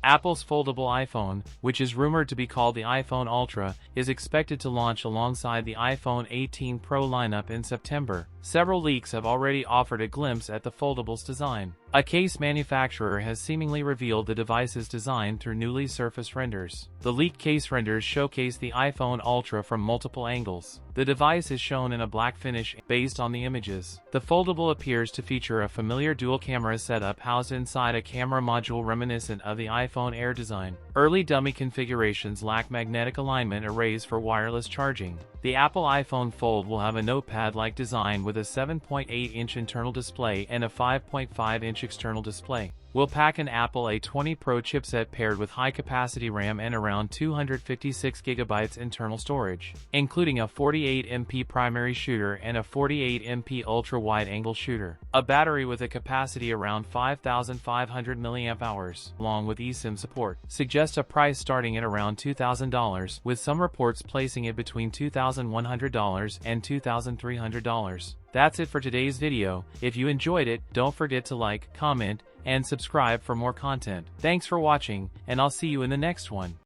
Apple's foldable iPhone, which is rumored to be called the iPhone Ultra, is expected to launch alongside the iPhone 18 Pro lineup in September. Several leaks have already offered a glimpse at the foldable's design. A case manufacturer has seemingly revealed the device's design through newly surfaced renders. The leaked case renders showcase the iPhone Ultra from multiple angles. The device is shown in a black finish based on the images. The foldable appears to feature a familiar dual-camera setup housed inside a camera module reminiscent of the iPhone Air design. Early dummy configurations lack magnetic alignment arrays for wireless charging. The Apple iPhone Fold will have a notepad-like design with a 7.8-inch internal display and a 5.5-inch external display. Will pack an Apple A20 Pro chipset paired with high-capacity RAM and around 256GB internal storage, including a 48MP primary shooter and a 48MP ultra-wide-angle shooter. A battery with a capacity around 5,500 mAh, along with eSIM support, suggests a price starting at around $2,000, with some reports placing it between $2,100 and $2,300. That's it for today's video. If you enjoyed it, don't forget to like, comment, and subscribe for more content. Thanks for watching, and I'll see you in the next one.